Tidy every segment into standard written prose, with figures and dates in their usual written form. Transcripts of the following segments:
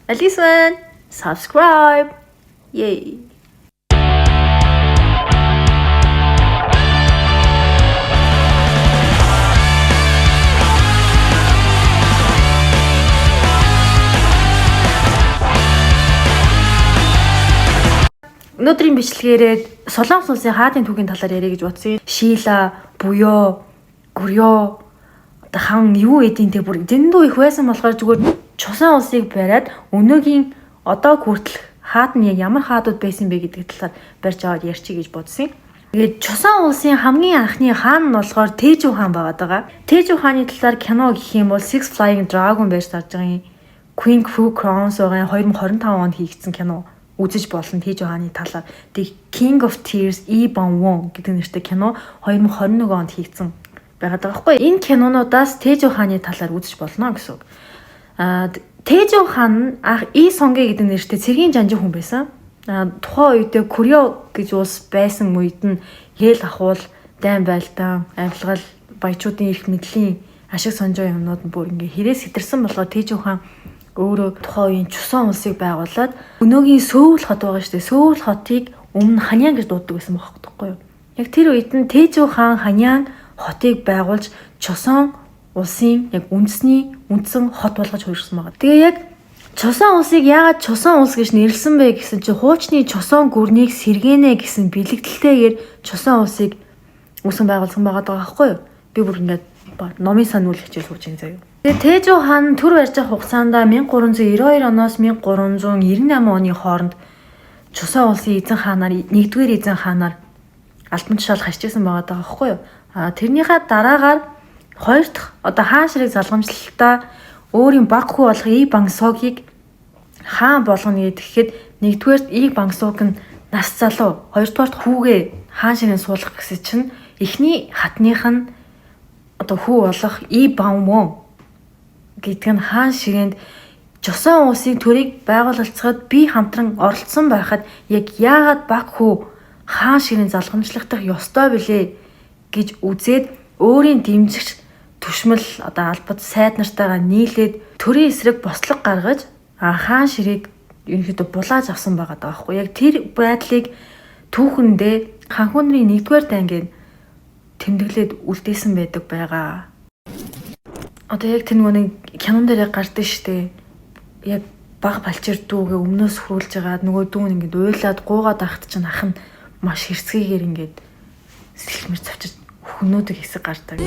Listen, subscribe. Yay. Өнөөдрийн бичлэгээрээ Солонгос улсын хаадын түүхийн талаар яриа гэж бодсон. Шила, буяа, гөрьё одоо хан юу эдийн те бүр дэндүү их байсан болохоор зүгээр чусан улсыг бариад өнөөгийн одоо хүртэл хаад нь яг ямар хаадууд байсан бэ гэдэг талаар барьж аваад ярьчих гэж бодсон. Тэгээд чусан улсын хамгийн анхны хаан нь болохоор Тэжүү хаан байгаа. Тэжүү хааны талаар кино гэх юм бол Six Flying Dragon байж тарж байгаа юм. Queen Fu Crowns байгаа 2025 онд хийгдсэн кино үзэж болно. Тэжүү хааны талаар. The King of Tears Lee Bang-won гэдэг нэртэй кино 2021 онд хийгдсэн байгаад байгаа байхгүй. Энэ кинонуудаас Тэжүү хааны талаар үзэж болно гэсэн үг. Тэжүү хаан анх И Сонгэ гэдэг нэртэй цэргийн жанжин хүн байсан. Тухайн үедээ Корё гэж улс байсан үед нь хэл ахуул, дайн байлдаан, авилгал, баячуудын эрх мэдлийн ашиг сонжоо юмнууд нь бүр ингээ хэрэг сэтэрсэн болохоор Тэжүү хаан өөрөө тухайн үеийн чусан улсыг байгуулад өнөөгийн Сөүл хот байгаа шүү дээ. Сөүл хотыг өмнө Ханян гэж дууддаг байсан байхгүй юу? Яг тэр үед нь Тэжүү хаан Ханян хотыг байгуулж чусан улсын яг үндсэн хот болгож хувирсан байгаа. Тэгээ яг чусан улсыг яагаад чусан улс гэж нэрлсэн бэ гэсэн чинь хуучны чусан гүрнийг сэргэнэ гэсэн бэлэгдэлтэйгээр чусан улсыг үүсгэн байгуулсан байгаа байхгүй юу? Би бүр ингээд номын сануул хичээл сууж байгаа заяа. Тэгээ Тэжүү хаан төр барьж байгаа хугацаанд 1392 оноос 1398 оны хооронд чусан улсын эзэн хаанаар нэгдүгээр эзэн хаанаар альбан тушаал хашижсэн байгаа даа байхгүй юу? Тэрнийхээ дараагаар хоёр дахь одоо хаан ширээ залгамжлалтаа өөрийн баг хүү болох Lee Bang-sogyыг хаан болгоно гэхэд нэгдүгээр Lee Bang-sog нь нас залуу, хоёрдугаар хүүгээ хаан ширээ суулгах гэсэн чинь эхний хатных нь одоо хүү болох Lee Bang-won гэдэг нь хаан ширээнд чусан улсын төрийг байгуулалцахад би хамтран оролцсон байхад яг яагаад баг хүү хаан ширээн залгамжлахдах ёстой билээ гэж үзээд өөрийн дэмжигч түшмэл одоо албад сайд нартайгаа нийлээд төрийн эсрэг бослого гаргаж хаан ширээг ерөнхийдөө булааж авсан байгаа даахгүй. Яг тэр байдлыг түүхэндээ ханхуунрын 1-р дайнгийн тэмдэглээд үлдээсэн байдаг байгаа. Одоо яг тэр нэг кинон дээр гардаг штэ. Яг баг балчир дүүгээ өмнөөс хөрүүлж байгаа нөгөө дүүн ингээд уйлаад гуугаад ахт чинь ах нь маш хэрцгийгээр ингээд сэлхмэр цавчиж хөнөөдөг хэсэг гардаг.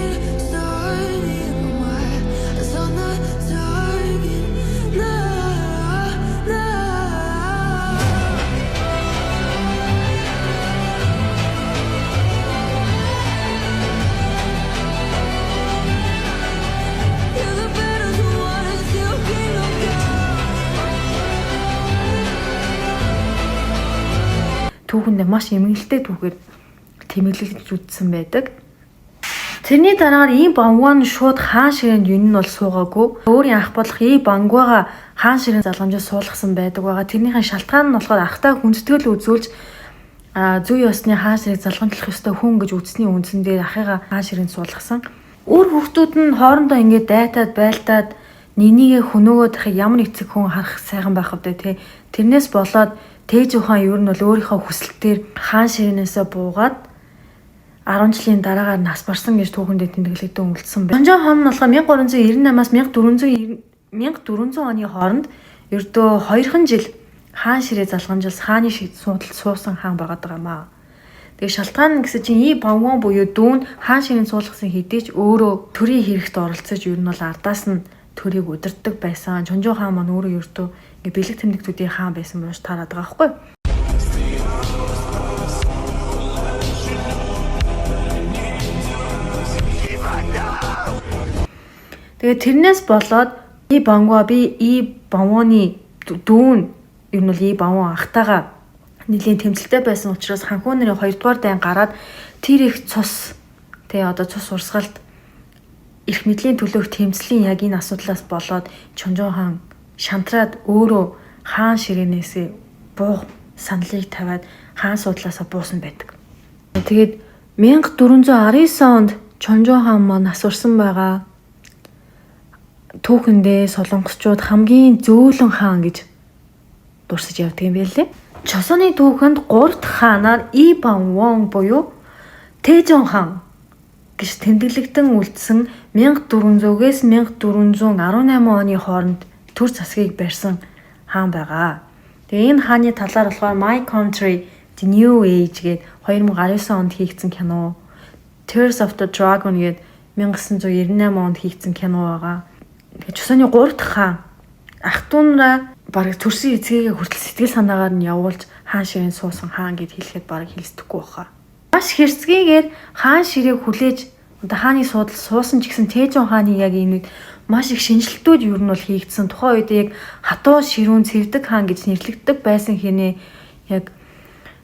Түүхэндээ маш эмгэнэлтэй түүхээр тэмдэглэж үзсэн байдаг. Тэрний дараагаар Lee Bang-won шууд хаан ширээнд юун нь бол суугаагүй. Өөрийн ах болох Lee Bang-won-га хаан ширээн залгамжаас суулгасан байдаг байгаа. Тэрнийхэн шалтгаан нь болохоор ахтай хүндэтгэл үзүүлж зүй ёсны хаан ширээг залгамжлах ёстой хүн гэж үзсний үндсэн дээр ахыгаа хаан ширээнд суулгасан. Өөр хүүхдүүд нь хоорондоо ингээд дайтаад байлтаад нинийгээ хөнөөгөө дахыг ямар эцэг хүн харах сайхан байх вэ те. Тэрнээс болоод Тэжүү хаан ер нь бол өөрийнхөө хүсэлтээр хаан ширээнээсээ буугаад 10 жилийн дараагаар нас барсан гэж түүхэндээ тэмдэглэгдэн үлдсэн байна. Чонжоо хаан нь болохоор 1398-аас 1400 оны хооронд ердөө 2 жил хаан ширээ залгамжилс хааны шиг суудалд суусан хаан байгаад байгаа маа. Тэгээ шалтгаан нь гэсэн чинь Lee Bang-won буюу дүүн хаан ширээ суулгасан хэдий ч өөрөө төрийн хэрэгт оролцож ер нь бол ардаас нь төрийг удирддаг байсан. Чонжоо хаан маань өөрөө ердөө ингээ бэлэг тэмдэгтүүдийн хаан байсан болж таарад байгаа байхгүй. Тэгээ тэрнээс болоод Lee Bang-won-ы дүүн ер нь Lee Bang-won ахтайгаа нэлийн тэмцэлтэй байсан учраас ханхуун нарын 2-р дайн гараад тэр их цус одоо цус урсгалд эрх мэдлийн төлөөх тэмцлийн яг энэ асуудлаас болоод Чонжоо хаан шантраад өөрөө хаан ширээнээсээ буух саналыг тавиад хаан суудлаасаа буусан байдаг. Тэгээд 1419 онд Чонжоо хаан маань нас урсан байгаа. Түүхэндээ солонгосчууд хамгийн зөөлөн хаан гэж дурсаж явдаг юм байлээ. Чосоны түүхэнд 3 дахь хаанаар Ибан Вон буюу Тэжон хаан гэж тэмдэглэгдэн үлдсэн 1400-ээс 1418 оны хооронд төр засгийг барьсан хаан байгаа. Тэгээ энэ хааны талаар болохоор My Country The New Age гээд 2019 онд хийгдсэн кино, Tears of the Dragon гээд 1998 онд хийгдсэн кино байгаа. Тэгээ чосоны 3 дахь хаан ах トゥ нараа бараг төрсөн эцгээгээ хүртэл сэтгэл санаагаар нь явуулж хаан ширээн суусан хаан гэд хэлэхэд бараг хэлсдэхгүй баха. Маш хэрцгийгээр хаан ширээг хүлээж одоо хааны суудал суусан ч гэсэн Тэжон хааны яг энэ үед маш их шинжилтүүд юу нь бол хийгдсэн. Тухайн үед яг хатуу ширүүн цэвдэг хаан гэж нэрлэгддэг байсан хинэ яг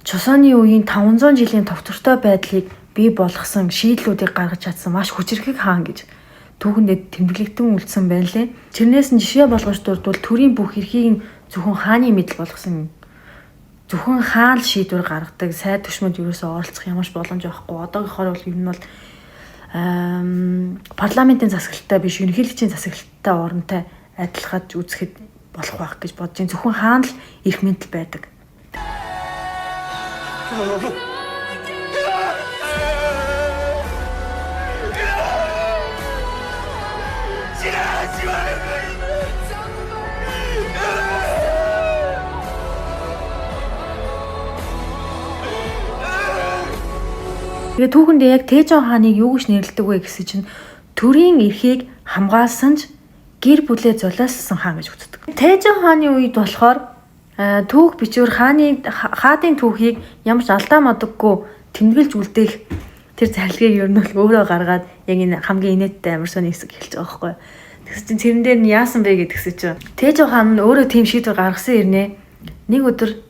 Чосоны үеийн 500 жилийн товтортой байдлыг бий болгосон шийдлүүдийг гаргаж чадсан маш хүчирхэг хаан гэж түүхэндээ тэмдэглэгдэн үлдсэн байна лээ. Тэрнээс нь жишээ болгож дурдвал төрийн бүх эрхийг зөвхөн хааны мэдл болгосон. Зөвхөн хаан л шийдвэр гаргадаг. Сайд түвшмөд ерөөсөө оролцох ямарч боломж байхгүй. Одоогийнхоор бол ер нь бол парламентын засаглалтай биш, ерөнхийлөгчийн засаглалтай оронтой адилхаж үзэхэд болох байх гэж бодож байна. Зөвхөн хаан л эрх мэдэл байдаг. Тэгээ түүхэндээ яг Тэжон хааныг юу гэж нэрлэдэг вэ гэсэн чинь төрийн эрхийг хамгаалсан ч гэр бүлээ золиослсон хаан гэж үздэг. Тэжон хааны үед болохоор түүх бичвэр хаадын түүхийг ямар ч алдаа модоггүй тэмдэглэж үлдээх тэр зарилгыг ер нь бол өөрөө гаргаад яг энэ хамгийн инээдтэй амар сони хэсэг хэлж байгаа байхгүй. Тэгс чинь тэрэн дээр нь яасан бэ гэдгсэн чинь Тэжон хаан нь өөрөө тийм шийдвэр гаргасан ирнэ. Нэг өдөр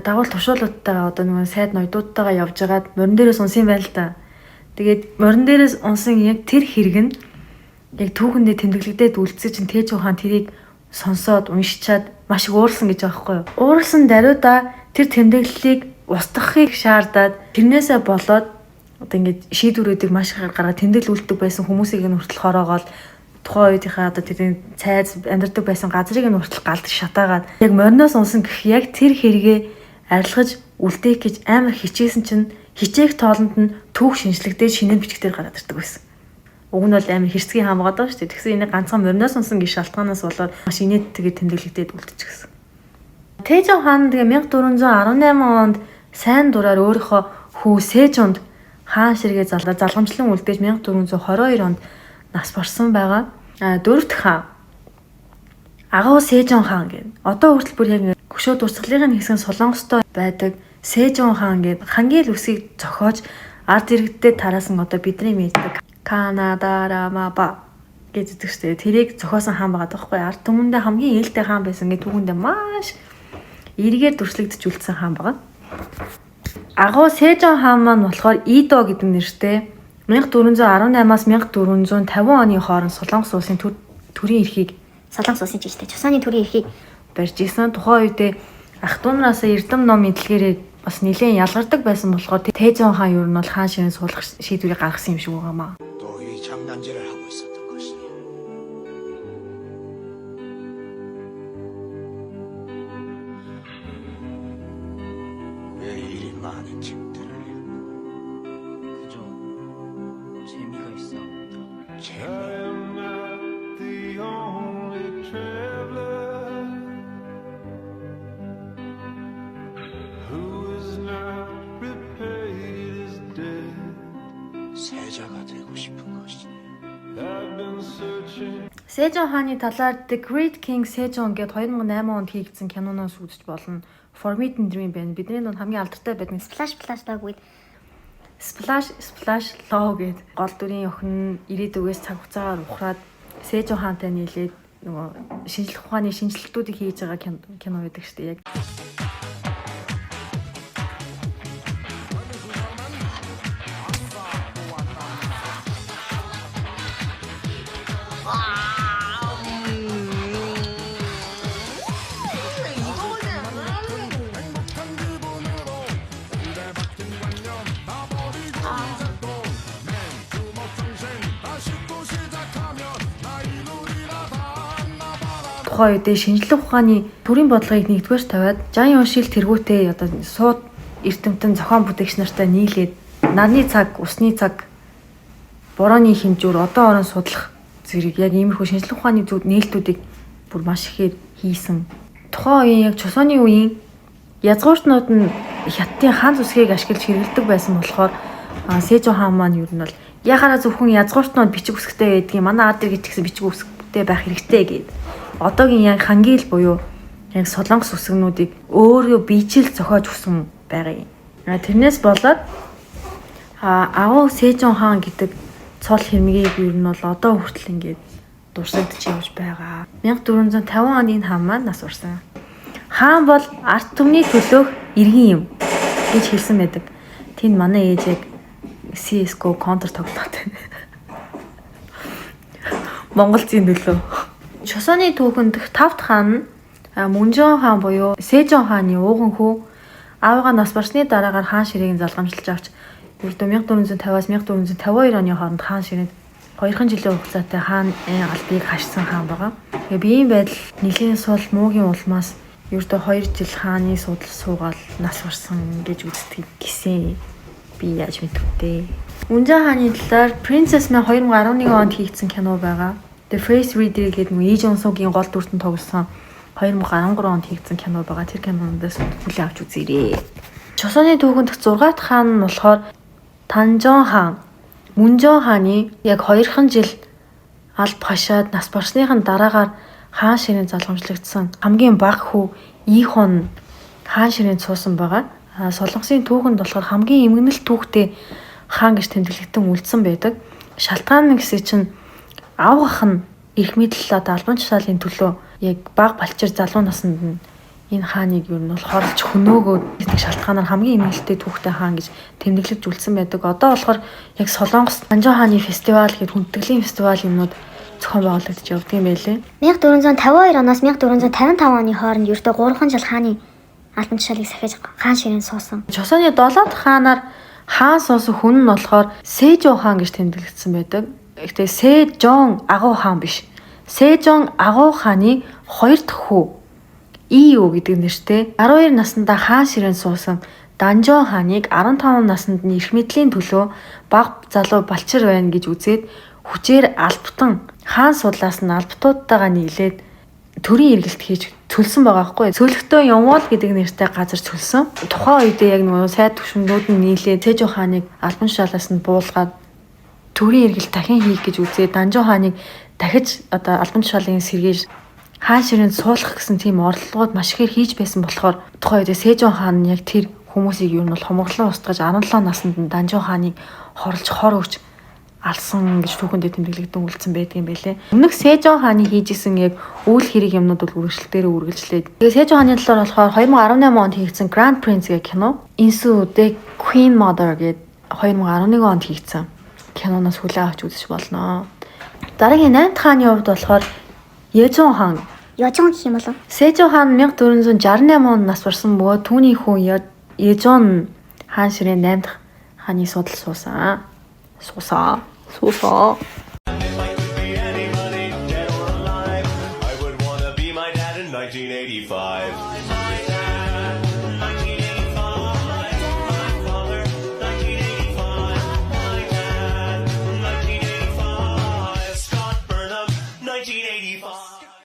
дагуул тушуулуудтайгаа одоо нэг сайд ноёдуудтайгаа явж байгаад морин дээрээс унсан байл та. Тэгээд морин дээрээс унсан яг тэр хэрэг нь яг түүхэндээ тэмдэглэгдээд үлдсэн чинь Тэжон хаан тэрийг сонсоод уншичаад маш их уурсан гэж байгаа байхгүй юу. Уурсан даруйда тэр тэмдэглэлийг устгахыг шаардаад тэрнээсээ болоод одоо ингээд шийдвэрүүдийг маш их гаргаад тэмдэглэл үлддэг байсан хүмүүсийг нь хүртэл хороогоол тухайн үеийнхээ одоо тэр цайз амьдардаг байсан газрыг нь хүртэл галд шатаагаад яг мориноос унсан гэх яг тэр хэрэгээ арилгаж үлдээх гэж амар хичээсэн чинь хичээх тоолонд нь түүх шинжлэхдээ шинээр бичгээр гараад ирдэг байсан. Уг нь бол амар хэрцгий хаан байгаа даа шүү дээ. Тэгсэн энийг ганцхан мориноос унсан гэх шалтгаанаас болоод маш инээдтэйгээр тэмдэглэгдээд үлдчихсэн. Тэжон хаан тэгээ 1418 онд сайн дураар өөрийнхөө хүү Сэжонд хаан ширгээ залгамжлан үлдээж 1422 онд нас барсан байгаа. Дөрөвт хаан Агуу Сэжон хаан гэнэ. Одоо хүртэл бүр яг хөшөө дурсгалын хэсэг нь Солонгостой байдаг Сэжон хаан гэдэг хамгийн л үсгийг зохиож ард иргэдэд тараасан одоо бидний мэддэг Канадарамаба гэж үздэг шүү дээ. Тэрийг зохиосон хаан байгаа байхгүй. Ард түмэндээ хамгийн ээлтэй хаан байсан гэдэг түүхэндээ маш эргээр дүрслэгдэж үлдсэн хаан байгаа. Агуу Сэжон хаан маань болохоор Идо гэдэг нэртэй 1418-аас 1450 оны хооронд Солонгос улсын төрийн эрхийг Солонгос улсын жижигтэй Чосоны төрийн эрхийг барьж исэн. Тухайн үедээ ах トゥ нараас эрдэм ном эдлгээрээ бас нэлээд ялгардаг байсан болохоор Тэжон хаан юу нь бол хаан ширээ суулгах шийдвэрийг гаргасан юм шиг байгаамаа. 또 이 장난질을 하고 있었던 것이니 왜 이리 많은 책들을 그저 재미가 있어합니다. I'm not the only traveler who is not repaid his debt. 세자가 되고 싶은 것이니 I've been searching. Сэжон хааны талаар The Great King Sejong гээд 2008 онд хийгдсэн киноноос үзэж болно. Forbidden Dream байна. Бидний дунд хамгийн алдартай байдаг Splash Dog үед Splash Love гээд гол дүрийн охин ирээдүгээс цаг хугацаагаар ухраад Сэжон хаантай нийлээд нөгөө шинжлэх ухааны шинжилтүүдийг хийж байгаа кино байдаг шүү дээ. Яг тухайн үедээ шинжлэх ухааны төрийн бодлогыг нэгдүгээр тавиад Жан Юншил тэргүүтээ одоо сууд эрдэмтэн зохион бүтээгч нартай нийлээд нарны цаг, усны цаг, борооны хэмжүүр одоо орон судлах зэрэг яг иймэрхүү шинжлэх ухааны нээлтүүдийг бүр маш ихээр хийсэн. Тухайн үеийн яг чусооны үеийн язгууртнууд нь хятадын хаан зүсгийг ашиглаж хэрэглэдэг байсан болохоор Сэжон хаан маань юу нь бол яхаараа зөвхөн язгууртнууд бичиг үсгтэй байдгийг манай ард иргэд гэсэн бичиг үсгтэй байх хэрэгтэй гэд. Одоогийн яг хангил буюу яг солонгос үсгнүүдийг өөрөө биечил зохиож өгсөн байгаа юм. Тэрнээс болоод агуу Сэжон хаан гэдэг цол хэрмэгийг юу нь бол одоо хүртэл ингээд дурсагдж явж байгаа. 1450 онд энэ хаан маань нас урсан. Хаан бол арт түмний төлөөх иргэн юм гэж хэлсэн байдаг. Тэнд манай ээж яг CS:GO контр тоглоод байна. Монголцын төлөө. Чосооны түүхэнд тавт хаан нь Мөнжон хаан буюу Сэжон хааны ууган хүү аавыгаа нас барсны дараагаар хаан ширээг залгамжилж авч ердөө 1450-аас 1452 оны хооронд хаан ширээнд 2 жилийн хугацаатай хааны албыг хашсан хаан байгаа. Тэгээ биеийн байдал нэлийн сул муугийн улмаас ердөө 2 жил хааны судал суугаад нас барсан гэж үздэг гисэн. Би яаж мэдвүтэй. Мөнжон хааны талаар Princess Man 2011 онд хийгдсэн кино байгаа. The Face Reader гэдэг нь Lee Jong-sooгийн гол дүртэн тоглосон 2013 онд хийгдсэн кино байгаа. Тэр киноноос хүлээн авч үзээрэй. Чосооны түүхэнд 6 дахь хаан нь болохоор Танжон хаан. Мөнжон хааны яг 2хан жил алба хашаад нас барсныхан дараагаар хаан ширээнд залгамжлагдсан хамгийн бага хүү Ийхон хаан ширээнд суусан байгаа. Солонгосын түүхэнд болохоор хамгийн эмгэнэл түүхтэй хаан гэж тэмдэглэгдэн үлдсэн байдаг. Шалтгаан нь гэсэн чинь аав ах нь эрх мэдэл одоо албан тушаалын төлөө яг бага балчир залуу наснд нь энэ хааныг юу нь бол хорлж хөнөөгөө гэдэг шалтгаанаар хамгийн эмгэнэлтэй түүхтэй хаан гэж тэмдэглэж үлдсэн байдаг. Одоо болохоор яг Солонгос Танжон хааны фестивал гэдэг хүндэтгэлийн фестивал юмнууд зохион байгуулагдаж явдаг юм байлээ. 1452 оноос 1455 оны хооронд ердөө 3 жил хааны албан тушаалыг сахиж хаан ширээн суусан. Чосооны 7 дахь хаанаар хаан суусан хүн нь болохоор Сэжон хаан гэж тэмдэглэгдсэн байдаг. Гэхдээ Сэжон агуу хаан биш. Сэжон агуу хааны 2 дахь хүү Ийо гэдэг нэртэй 12 наснда хаан ширээн суусан Данжон хааныг 15 наснд нь эрх мэдлийн төлөө баг залуу балчир байна гэж үзээд хүчээр албатан хаан судлаас нь албатуудтайгаа нийлээд төрийн эргэлт хийж цөлсөн байгаа байхгүй. Цөлөгтөө Ямвол гэдэг нэртэй газар цөлсөн. Тухайн үедээ яг нэг сайд түвшингүүд нь нийлээд Сэжон хааныг албан тушаалаас нь буулгаад төрийн эргэлт дахин хийх гэж үзээд Данжон хааныг дахиж одоо албан тушаалын сэргээж хаан ширээнд суулгах гэсэн тийм орлогууд маш ихээр хийж байсан болохоор тухайн үедээ Сэжон хаан нь яг тэр хүмүүсийг юу нь бол хомглон устгаж 17 наснд нь Данжон хааныг хорлж хор өгч алсан гэж түүхэндээ тэмдэглэгдэн үлдсэн байдаг юм байлээ. Өмнөх Сэжон хааны хийжсэн яг үйл хэрэг юмнууд бол үргэлжлэлээр үргэлжлээд. Тэгээ Сэжон хааны талаар болохоор 2018 онд хийгдсэн Grand Prince гэх кино, Insu the Queen Mother гэдэг 2011 онд хийгдсэн киноноос хүлээн авч үзэж болно. Дараагийн 8 дахь хааны хувьд болохоор Ежон хаан. Ёжон гэх юм болов. Сэжон хаан 1468 онд нас барсан бөгөөд түүний хүн Ежон хаан ширээ 8 дахь хааны судал суусан. Сусаа.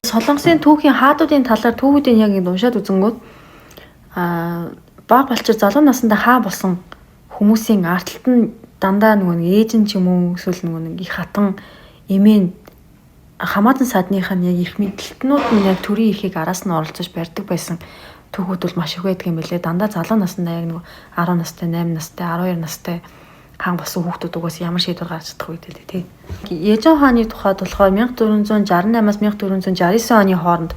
Солонгосын түүхийн хаадуудын талаар түүхүүдийн яг ингэ уншаад үзэнгүүт баг балчир залуу насндаа хаа болсон хүмүүсийн артлалт нь дандаа нөгөө ээж нь ч юм уу эсвэл нөгөө их хатан эмээн хамаатан садных нь яг их мэдлэлтнүүд нь яг төрийн эрхийг араас нь оролцож барьдаг байсан түүхүүд бол маш их байдаг юм билээ. Дандаа залуу насндаа яг нөгөө 10 настай, 8 настай, 12 настай хаан болсон хүүхдүүд угаас ямар шийдвэр гаргаж чадах үед л тий. Ежон хааны тухайд болохоор 1468-аас 1469 оны хооронд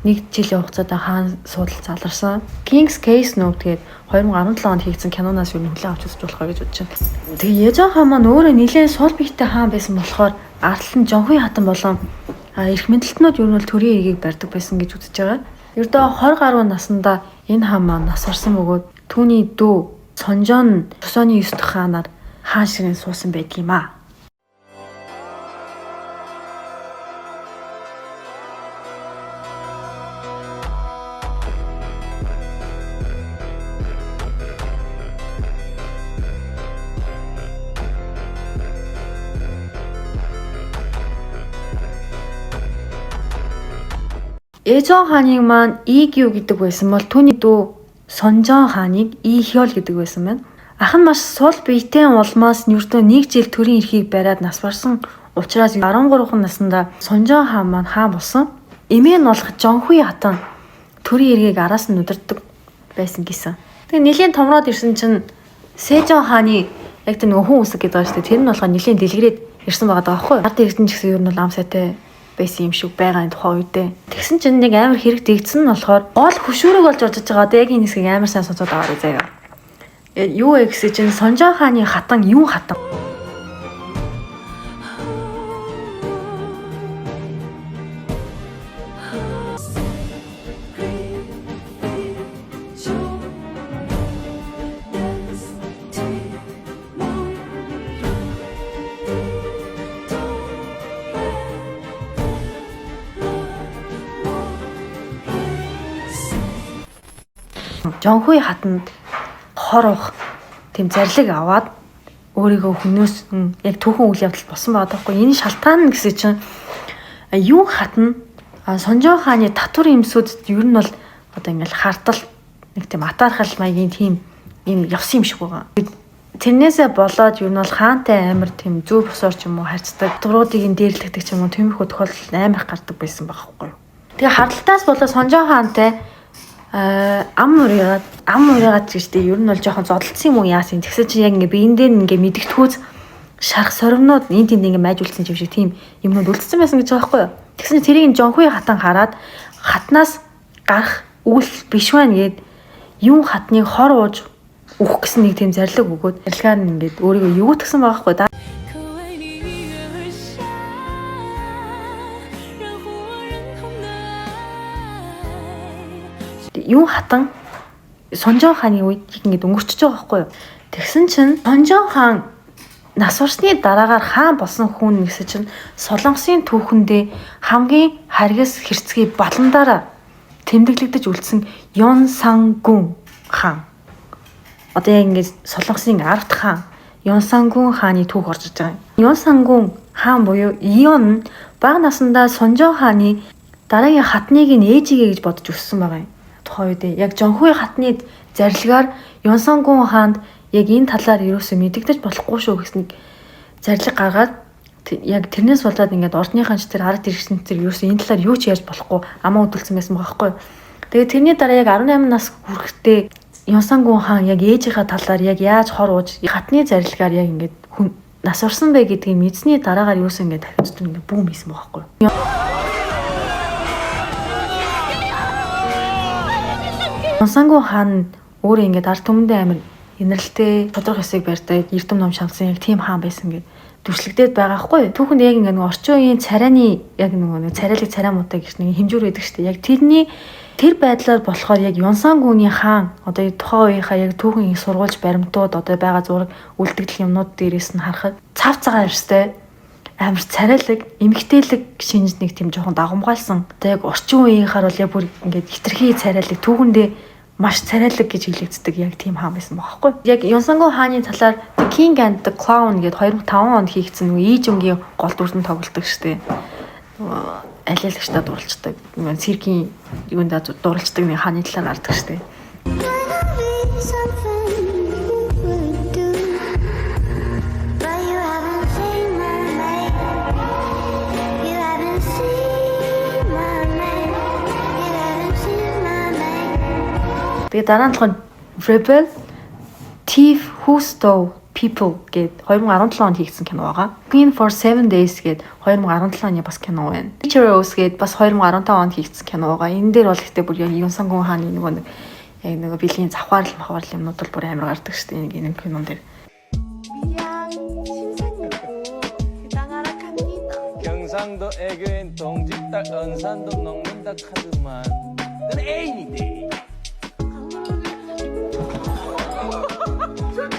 1 жилийн хугацаатай хаан суудал заларсан. King's Case Note гээд 2017 онд хийгдсэн киноноос юу хүлээн авч үзэж болох гэж бодож байна. Тэгээ Ежон хаан маань өөрөө нэлээд сул биетэй хаан байсан болохоор артлал нь жонхын хатан болон эрх мэдлэлтнүүд юу нь бол төрийн эргийг барьдаг байсан гэж үзэж байгаа. Ердөө 20 гаруй наснда энэ хаан маань нас барсан бөгөөд түүний дүү Сонжон Чосооны 9 дахь хаанаар хаан ширээн суусан байдаг юм аа. Эжон хааныг маань Игю гэдэг байсан бол түүний дүү Сонжон хааныг Ихёл гэдэг байсан байна. Ах нь маш сул биетэй улмаас нөрдөө 1 жил төрийн эрхийг бариад нас барсан учраас 13 наснда Сонжон хаан маань хаан болсон. Эмээ нь болох Жонхуй хатан төрийн эрхийг араас нь удирддаг байсан гэсэн. Тэгээ нэлийн томроод ирсэн чинь Сэжон хааны яг тэр нөгөө хүн үсэг гэдэг байгаа шүү дээ. Тэр нь болохоор нэлийн дэлгэрээд ирсэн байгаа даахгүй. Ард эрдэнэ ч гэсэн ер нь бол ам сайтай байсан юм шиг байгаа тухайн үедээ. Тэгсэн чинь нэг амар хэрэг дэгдсэн нь болохоор гол хөшүүрэг болж орж байгаа. Одоо яг энэ хэсгийг амар сайн сонсоод аваарай заяа. Юу вэ гэсэн чинь Сонжон хааны хатан юун хатан. Жонхуй хатанд хор ух тэм зарлиг аваад өөрийгөө хүнөөс яг түүхэн үйл явдал болсон байгаа байхгүй. Энэ шалтгаан нь гэсэн чинь юу хатна Сонжон хааны татвар эмсүүд ер нь бол одоо ингээл хартал нэг тийм атаархал маягийн тийм юм явсан юм шиг байгаа. Тэрнээсээ болоод ер нь бол хаантай амар тийм зөв босоор ч юм уу харьцдаг дуруудыг нь дээрлэгдэг ч юм уу тиймэрхүү тохиолдол амар их гардаг байсан байхгүй. Тэгээ хардталтаас болоод Сонжон хаантай ам ураагаад гэж тийм ер нь бол жоохон зодтолсон юм уу яасан. Тэгсэн чинь яг ингээ биендээ ингээ мэдгэтгүүц шарх соромнууд энэ тэнд ингээ майжуулсан юм шиг тийм юмнууд үлдсэн байсан гэж байгаа байхгүй юу. Тэгсэн чинь тэрийг Жонхуй хатан хараад хатнаас гарах үйл биш байна гэд юун хатныг хор ууж өгөх гэсэн нэг тийм зарлиг өгөөд арилгаар нь ингээ өөрийгөө юутгсан байгаа байхгүй да. Юун хатан Сонжон хааны үед ингэж өнгөрчөж байгаа байхгүй юу. Тэгсэн чинь Сонжон хаан нас барсны дараагаар хаан болсон хүн гэсэн чинь Солонгосын түүхэндээ хамгийн харгас хэрцгий баландаараа тэмдэглэгдэж үлдсэн Ёнсангун хаан. Одоо яг ингэж Солонгосын ард хаан Ёнсангун хааны түүх орж иж байгаа. Ёнсангун хаан буюу Ион нь бага насндаа Сонжон хааны дараагийн хатныг нь ээжигээ гэж бодож өссөн байгаа юм. Тухайн үед яг Жонхуй хатны зарилгаар Ёнсангун хаанд яг энэ талаар юусоо мэдэгдэж болохгүй шүү гэснийг зарлиг гаргаад яг тэрнээс болоод ингээд ордныхаа ч тэр ард иргэн тэр юусоо энэ талаар юу ч яаж болохгүй амаа хөдөлсөн байсан байгаа байхгүй. Тэгээд тэрний дараа яг 18 нас хүрэхдээ Ёнсангун хаан яг ээжийнхаа талаар яг яаж хор ууж хатны зарилгаар яг ингээд нас орсон бэ гэдгийг мэдсэний дараагаар юусоо ингээд тавьчихсан ингээд бүүм хийсэн байгаа байхгүй. Ёнсангун хаан өөрөө ингээд ард түмэндээ амир инэрлэлтэй тодорхой хэсэг барьдаг эрдэм ном шамсан яг тийм хаан байсан ингээд дүрслэгдээд байгаа хгүй. Түүхэнд яг ингээд орчин үеийн царайны яг нэг царайлаг царай муутай гэж нэг хэмжүүр байдаг шүү дээ. Яг тэрний тэр байдлаар болохоор яг Ёнсангуны хаан одоо тухайн үеийнхаа яг түүхэн их сургуулж баримтууд одоо байгаа зураг үлдэгдэл юмнууд дээрээс нь харахад цав цагаан арьстай амар царайлаг эмгтээлэг шинж нэг тийм жоохон дагамгаалсан. Одоо яг орчин үеийнхаар бол яг бүр ингээд хитрхи царайлаг түүхэндээ маш царайлаг гэж хэлэгддэг яг тийм хаан байсан бохоггүй. Яг Ёнсангун хааны талаар The King and the Clown гэдэг 2005 онд хийгдсэн нөгөө Ийжүнгийн гол дүрдэн тоглолдог штеп. Алиалагчдаа дурлцдаг. Циркийн юунд дурлцдаг нэг хааны талаар гардаг штеп. Тэгээд дараа нь болохоор Rebel Thief Who Stole People гэд 2017 онд хийгдсэн кино байгаа. Queen for 7 Days гэд 2017 оны бас кино байна. Heroes гэд бас 2015 онд хийгдсэн кино байгаа. Энэ дээр бол ихтэй бүр яг Ёнсангун хааны нөгөө бэлгийн завхаарл махварл юмнууд бол бүр амар гардаг шүү дээ энэ кинон дээр. 경상도 애교엔 동짓딸 은산도 녹는다 카드만 넌 애인이네.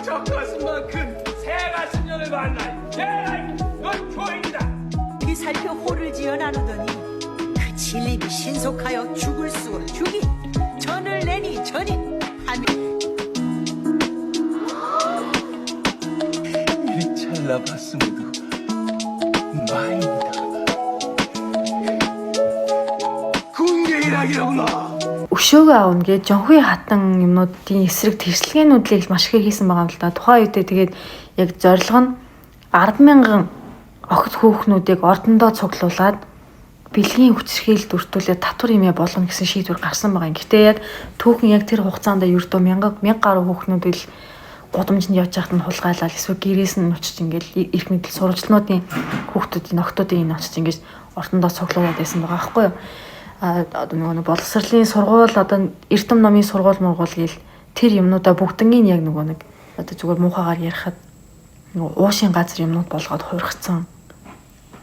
저 가슴만큼 새 가슴년을 만나. 넌 교인이다. 이 살펴 호를 지어 나누더니 그 진립이 신속하여 죽을 수 죽이 전을 내니 전인 하늘. 이 찰나 봤음에도 마인이다. 궁계의 өшөөгөө аавна гэж жонхны хатан юмнуудын эсрэг тэрслэгээнүүдлийг маш их хийсэн байгаа юм л да. Тухайн үедээ тэгээд яг зорилго нь 10,000 охид хүүхнүүдийг ордондоо цуглуулад бэлгийн хүчирхийлэлд өртүүлээд татвар хэмээ болгоно гэсэн шийдвэр гарсан байгаа юм. Гэтэ яг түүхэн яг тэр хугацаанд ердөө 1000 гаруй хүүхнүүд л гудамжинд явж байхад нь хулгайлал эсвэл гэрээс нь очиж ингээл эрх мэдэл сурвалжлуудын хүүхдүүдийн охтуудын энэ очиж ингээд ордондоо цуглуулад байсан байгаа байхгүй юу? Одоо нөгөө боловсролын сургууль одоо эрдэм номын сургууль гээл тэр юмнуудаа бүгднийг яг нөгөө нэг одоо зүгээр муухагаар ярихад нөгөө уушийн газар юмнууд болгоод хуурхацсан.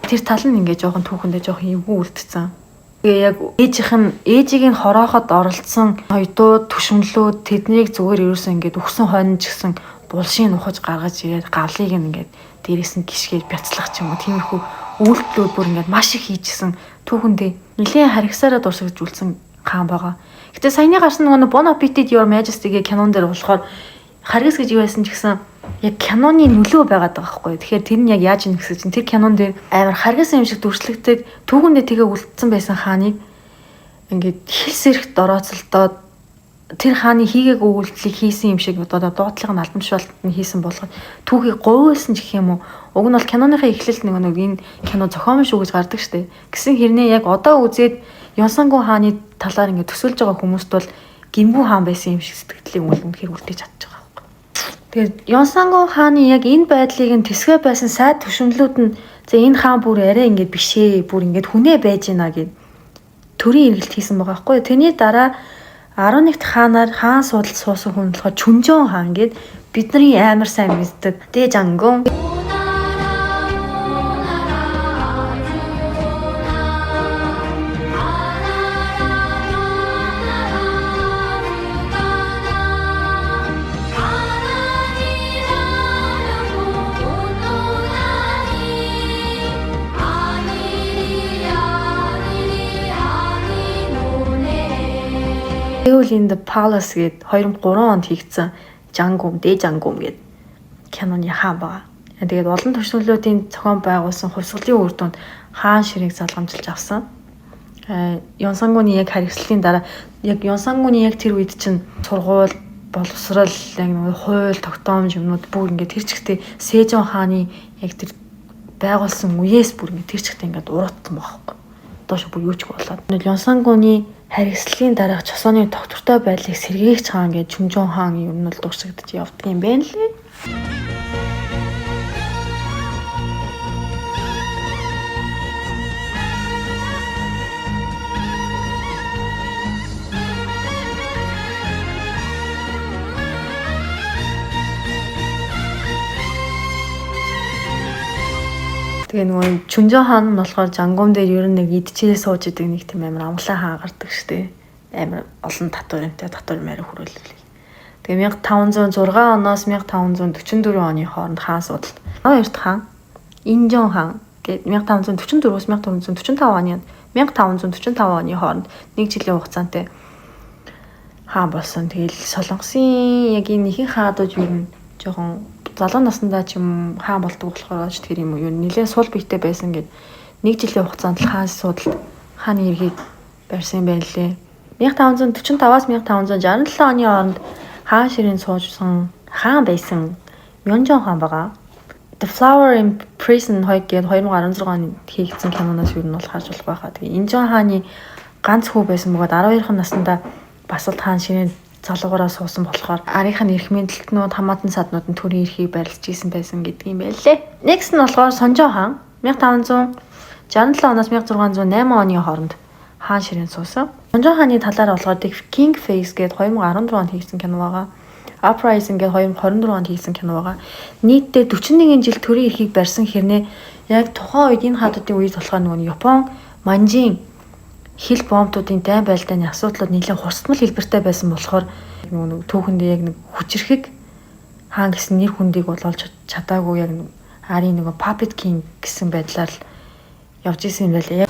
Тэр тал нь ингээд жоохон түүхэндээ жоохон эвгүй үлдсэн. Тэгээ яг ээжийг нь хорооход оролцсон хоёрдоо төшмлүүд тэднийг зүгээр ерөөсөн ингээд өгсөн хойно ч гэсэн булшийг ухаж гаргаж ирээд гавлыг ингээд дээрээс нь гიშгээд бяцлах ч юм уу тиймэрхүү үйлдэлүүд бүр ингээд маш их хийжсэн түүхэндээ нэлээд харгасаараа дурсагдулсан хаан байгаа. Гэтэ саяны гарсан нөгөө Bon Appetit Your Majesty-гийн кинон дээр болохоор харгас гэж юу байсан ч гэсэн яг киноны нөлөө байгаад байгаа байхгүй. Тэгэхээр тэр нь яг яаж ийн гэсэн чинь тэр кинон дээр амар харгас юм шиг дүрслэгдэг түүхэндээ тэгээ үлдсэн байсан хааныг ингээд хэл сэрхт орооцолдоод тэр хааны хийгээг үйлдэлийг хийсэн юм шиг одоо дуудлага нь албамшуулт нь хийсэн болгоод түүхийг говьулсан ч гэх юм уу. Уг нь бол киноныхаа эхлэлт нэг энэ кино зохиомж шүү гэж гардаг штэ. Гэсэн хэрнээ яг одоо үзээд Ёнсангун хааны талаар ингээд төсөөлж байгаа хүмүүст бол Гэмгүү хаан байсан юм шиг сэтгэлдлийг үнэхээр үлдээж чадчих байгаа байхгүй. Тэгээд Ёнсангун хааны яг энэ байдлыг нь тэсгэ байсан сайд төшмлүүд нь за энэ хаан бүр арай ингээд бишээ бүр ингээд хүнээ байж гинэ гэд төрийн эргэлт хийсэн байгаа байхгүй. Тэрний дараа 11-р хаанаар хаан судалд суусан хүн болохоор Чүнжон хаан гэд бидний амар сайн мэддэг Дэжангун. In the Palace гээд 2003 онд хийгдсэн Дэжангум гээд киноны хаан байгаа. Тэгээд олон төшнөлүүдийн зохион байгуулсан хувьсгалын үр дүнд хаан ширийг залгамжилж авсан. Ёнсангуны яг харгислалын дараа яг Ёнсангуны яг тэр үед чинь сургууль, боловсрал, яг нэг хууль, тогтоомж юмнууд бүр ингээд тэр чигтээ Сэжон хааны яг тэр байгуулсан үеэс бүр ингээд тэр чигтээ ингээд уруудсан байхгүй. Доош бүр юу ч болоод. Ёнсангуны харгислалын дараах чосооны тогтвортой байдлыг сэргээгч хаан гэж Чүнжон хаан юм нь дурсагдж явдаг юм байна лээ. Тэгээ нөгөө Чүнжон хаан нь болохоор Жангум дээр ер нь нэг идчихээ сууж идэг нэг тийм амар амглан хаан гардаг штэ. Амар олон татварынтай татвар маяг хөрөөлөл. Тэгээ 1506 оноос 1544 оны хооронд хаан судалт. Хоёрт хаан Инжон хаан гээд 1544-өөс 1545 оны 1545 оны хооронд нэг жилийн хугацаантай хаан болсон. Тэгэл Солонгосын яг энэ ихэнх хаадууд ер нь жоохон залуу наснда ч юм хаан болдог болохоор ч тэр юм уу юу нэлээд сул биетэй байсан гэд нэг жилийн хугацаанд хаан судалт хааны иргэд барьсан байл лээ. 1545-аас 1567 оны хооронд хаан ширийн суужсан хаан байсан Мёнжон хаан байгаа. The Flower in Prison гээд 2016 онд хийгдсэн киноноос юу нь бол харж болох байхаа. Тэгээ Инжон хааны ганц хүү байсан бөгөөд 12 наснда басалт хаан ширийн залуугаараа суусан болохоор арийнхын эрх мэдлэгтнүүд хамаатан саднууд нь төрийн эрхийг барилж ийсэн байсан гэдэг юм байлээ. Next нь болохоор Сонжон хаан 1567 оноос 1608 оны хооронд хаан ширийн суусан. Сонжон хааны талаар болохоор The King Face гээд 2014 онд хийгдсэн кино байгаа. Uprising гээд 2024 онд хийгдсэн кино байгаа. Нийтдээ 41 жил төрийн эрхийг барьсан хэрнээ яг тухайн үед энэ хаадуудын үед болохоор нөгөө Япон манжийн хил бомбуудын дайн байлдааны асуудлууд нэлээд хурцмал хэлбэртэй байсан болохоор нөгөө түүхэндээ яг нэг хүчрэхэг хаан гэсэн нэр хүндийг бол олж чадаагүй яг Ари нөгөө Puppet King гэсэн байдлаар л явж исэн юм байлээ.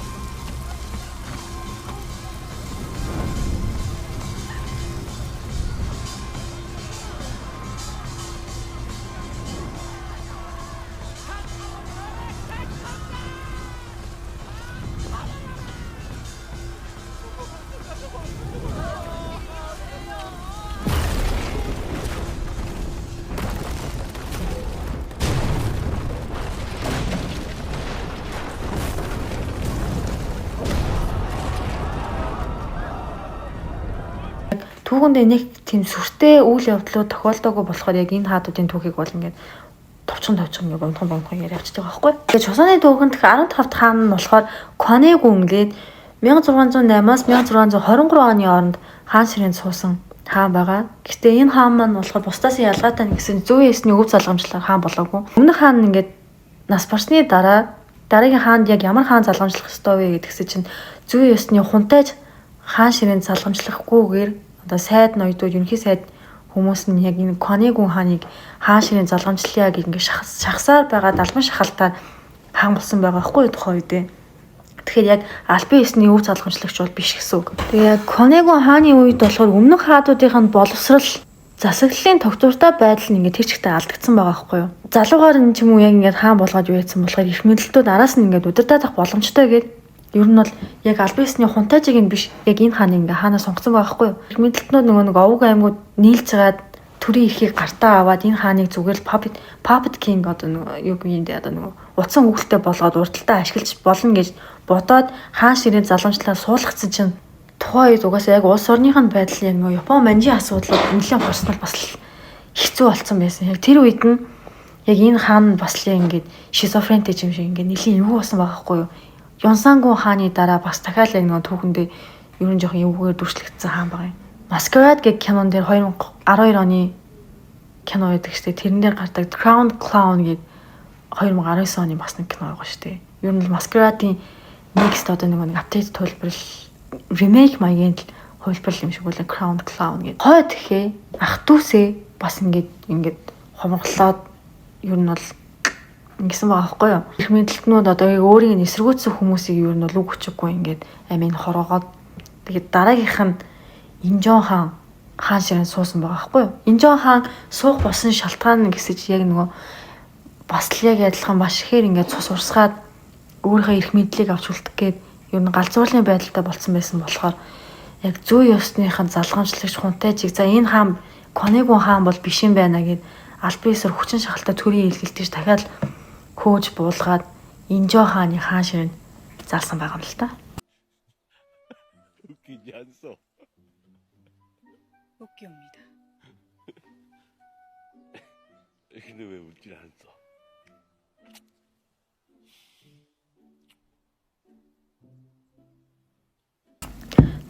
түүхэндээ нэг тийм сүртэй үйл явдлууд тохиолдоогүй болохоор яг энэ хаадуудын түүхийг бол ингээд товчхон нэг бомдхон яриад явж байгаа байхгүй. Тэгээд Чусааны түүхэнд 15-т хаан нь болохоор Конегүн гээд 1608-аас 1623 оны хооронд хаан ширээнд суусан хаан байгаа. Гэхдээ энэ хаан маань болохоор бусдаас ялгаатай нэг гэсэн зүүн ёсны өв залгамжлаар хаан болоогүй. Өмнөх хаан нь ингээд нас барсны дараагийн хаанд яг ямар хаан залгамжлах ёстой вэ гэдгсэн чинь зүүн ёсны хунтайж хаан ширээнд залгамжлахгүйгээр одоо сайд ноёдууд ерөнхий сайд хүмүүс нь яг энэ Конегүн хааныг хаан ширээнд залгамжлая гэх ингээд шахсаар байгаа далман шахалтаар хаан болсон байгаа байхгүй тухайн үедээ. Тэгэхээр яг албан ёсны өв залгамжлагч бол биш гэсэн үг. Тэгээ яг Конегүн хааны үед болохоор өмнөх хаадуудынх нь боловсрал засаглалын тогтвортой байдал нь ингээд тэр чигтээ алдагдсан байгаа байхгүй юу. Залуугаар нь ч юм уу яг ингээд хаан болгоод юу яйцсан болохоор их мэдлэлтүүд араас нь ингээд удирдаах боломжтой гэдэг. Ер нь бол яг албан ёсны хунтайжиг нь биш яг энэ хааны ингээ хаанаас сонгосон байгаа байхгүй юу. Их мэдлэлтнүүд нөгөө овг аймагуд нийлцгээд төрийн эрхийг гартаа аваад энэ хааныг зүгээр л puppet king одоо нөгөө юу гэмдэ одоо нөгөө утсан хүүхэлтэй болгоод урдталтаа ашиглаж болно гэж бодоод хаан ширээнд залгамжлаад суулгацсан чинь тухайн үед угаасаа яг улс орныхын байдал яг нөгөө Япон манжийн асуудлууд нэлээд хорснол бас хэцүү болсон байсан. Яг тэр үед нь яг энэ хаан бас л ингээд шизофрентэй юм шиг ингээд нэлийн эвгүй болсон байгаа байхгүй юу. Ёнсангун хааны дараа бас дахиад яг нэг түүхэндээ ерөн жоохон эвгүйгээр дүрслэгдсэн хаан байгаа юм. Masquerade гэх кинон дээр 2012 оны кино байдаг шүү дээ. Тэрэн дээр гардаг Crowned Clown гэдэг 2019 оны бас нэг кино байгаа шүү дээ. Ер нь Masquerade-ийн next одоо нэг апдейт төлбөрл ремейк маягийн хувилбар юм шиг үлээ Crowned Clown гэдэг. Хойд гэхээ ах дүүсээ бас ингээд хомглоод ер нь бол ингэсэн байгаа байхгүй юу. Их мэдлэгтнүүд одоо өөрийг нь эсэргүүцсэн хүмүүсийг юу нь бол үг хүчгүй ингээд амийн хороогоод тэгээд дараагийнх нь Инжон хаан ширээнд суусан байгаа байхгүй юу. Инжон хаан суух болсон шалтгаан гэсэж яг нөгөө бас л яг адилхан маш ихээр ингээд цус урсгаад өөрийнхөө эрх мэдлийг авч үлдэх гээд ер нь галзуурлын байдалтай болцсон байсан болохоор яг зүүн ёсныхын залгамжлагч хунтайжиг за энэ хаан Конегүн хаан бол биш юм байна гэд албан ёсоор хүчин шахалтай төрийн илгэлтэж дахиад хөөж буулгаад Инжон хааны хаан ширээнд залсан байгаа юм л та. 웃기지 않소? 웃깁니다. 근데 왜 웃질 않소?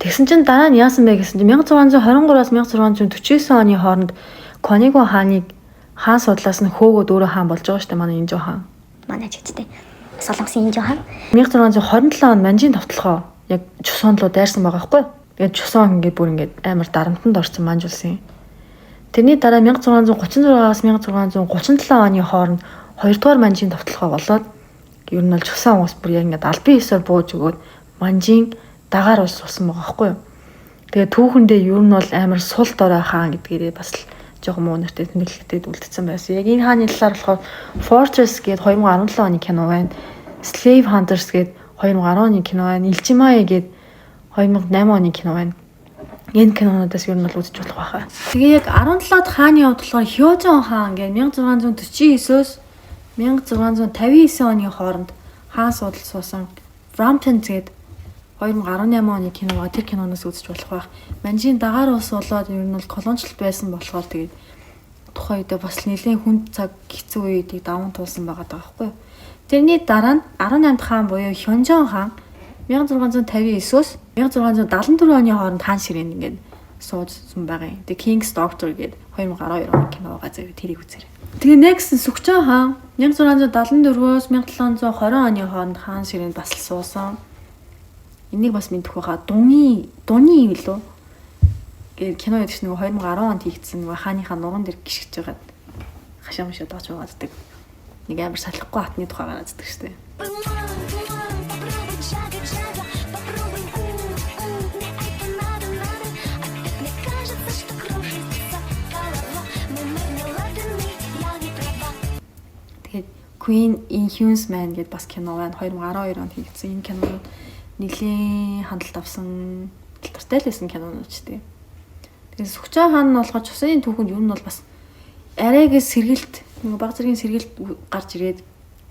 Тэгсэн чинь дараа нь яасан бэ гэсэн чинь 1623-аас 1649 оны хооронд Конегүн хааныг хаан судлаас нь хөөгөөд өөрөө хаан болж байгаа шүү дээ манай Инжон хаан. Манай жигтэй. Солонгосын Инжон хаан 1627 он манжийн товтлохоо яг Чусон руу дайрсан байгаа байхгүй юу. Тэгээд Чусон ингээд бүр ингээд амар дарамтанд орсон манжуулсан юм. Тэрний дараа 1636-аас 1637 оны хооронд 2 дугаар манжийн товтлохоо болоод ер нь бол Чусон уус бүр яг ингээд албан ёсоор бууж өгөөд манжийн дагаар улс болсон байгаа байхгүй юу. Тэгээд түүхэндээ ер нь бол амар сул дорой хаан гэдгээрээ бас л жоохон муу нэртэй тэмдэглэгдээд үлдсэн байсан. Яг энэ хааны талаар болохоор Fortress гээд 2017 оны кино байна. Slave Hunters гээд 2010 оны кино байна. Илжимай гээд 2008 оны кино байна. Энэ кинонуудаас ер нь бол үзэж болох байхаа. Тэгээ яг 17-д хааны хувьд болохоор Хёжон хаан гээд 1649-өөс 1659 оны хооронд хаан судал суусан Brampton гээд 2018 оны кино ба тэр киноноос үзэж болох байх. Манжийн дагаар ус болоод ер нь бол колоничлалт байсан болохоор тэгээд тухайн үедээ бас нэлийн хүнд цаг хэцүү үеийг даван туулсан байгаа даа байхгүй юу. Тэрний дараа нь 18 хаан буюу Хёнжон хаан 1659-өөс 1674 оны хооронд хаан ширээнд ингээд суудсан байгаа юм. The King's Doctor гээд 2012 оны кино байгаа зэрэг тэрийг үзээрэй. Тэгээ next Сүхчон хаан 1674-өөс 1720 оны хооронд хаан ширээнд бас л суусан. Энийг бас мэдэх байхаа дуны юм лөө. Гээ кино ядч нэг 2010 онд хийгдсэн нэг хааныхаа нуруунд дэр гიშгэж байгаад хашаа мшаа дооч байгааддаг. Нэг амар салахгүй хатны тухай гарааддаг штэ. Тэгээд Queen Inhuman гэдээ бас кино байна. 2012 онд хийгдсэн. Энэ кинонууд нэлийн хандлт авсан талбартай л байсан кинонууд ч тийм. Тэгээд Сүхчон хаан нь болохоор Чусаны түүхэнд юу нь бол бас арайгээс сэргэлт нэг баг зэргийн сэргэлт гарч ирээд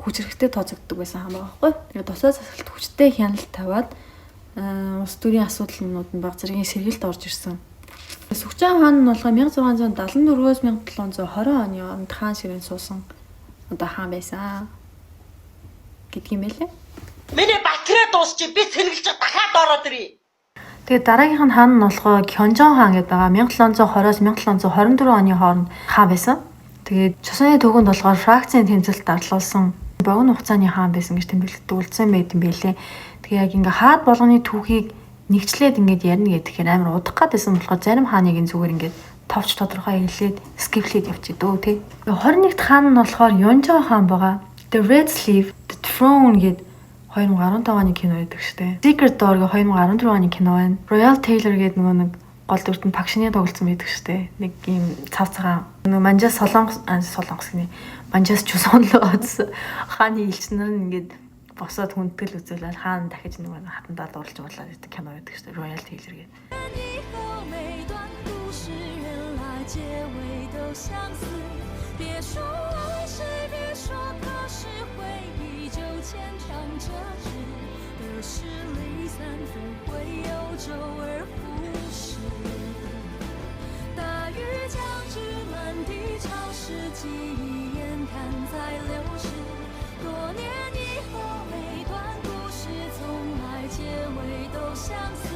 хүч хэрэгтэй тооцогддог байсан хаан байгаа байхгүй. Тэгээд тусаа засалт хүчтэй хяналт тавиад улс төрийн асуудлууд нь баг зэргийн сэргэлт орж ирсэн Сүхжаан хаан нь болохоор 1674-өөс 1720 оны хооронд хаан ширээн суусан одоо хаан байсан гэдгийм байлээ. Миний батраа дуусчих би сэргэлж дахиад ороод ирье. Тэгээд дараагийнх нь хаан нь болохоор Кёнжон хаан гэдэг байгаа. 1720-оос 1724 оны хооронд хаан байсан. Тэгээд Чосны төвөнд болохоор фракцийн тэмцэлд дарлуулсан богино хугацааны хаан байсан гэж тэмдэглэдэг үлдсэн байт юм байлээ. Тэгээ яг ингээ хаад болгоны түүхийг нэгчлээд ингээд ярина гэхээр амар удах гэдсэн болохоор зарим хааныг энэ зүгээр ингээд товч тодорхой хэлээд скиплээд явчихдөө тий. 21-т хаан нь болохоор Ёнжон хаан байгаа. The Red Sleeve, The Throne гэд 2015 оны кино байдаг штэ. Secret Door гэ 2014 оны кино байна. Royal Taylor гэд нөгөө нэг гол дүртэн Пакшины тоглолцсон байдаг штэ. Нэг юм цав цагаан нөгөө манжаас солонгос гинэ. Манжаас чусонлооц хааны элч нар ингээд босоод хүндгэл үзүүлээд хаана дахиж нөгөө хатандаа дуурлж уулаад гэдэг кино байдаг шүү дээ. Royal Taylor гэдэг. 结尾都相似，别说爱谁，别说可是回忆就牵肠折纸，得失离散总会有周而复始。大雨将至，满地潮湿，记忆眼看在流逝。多年以后，每段故事从来结尾都相似。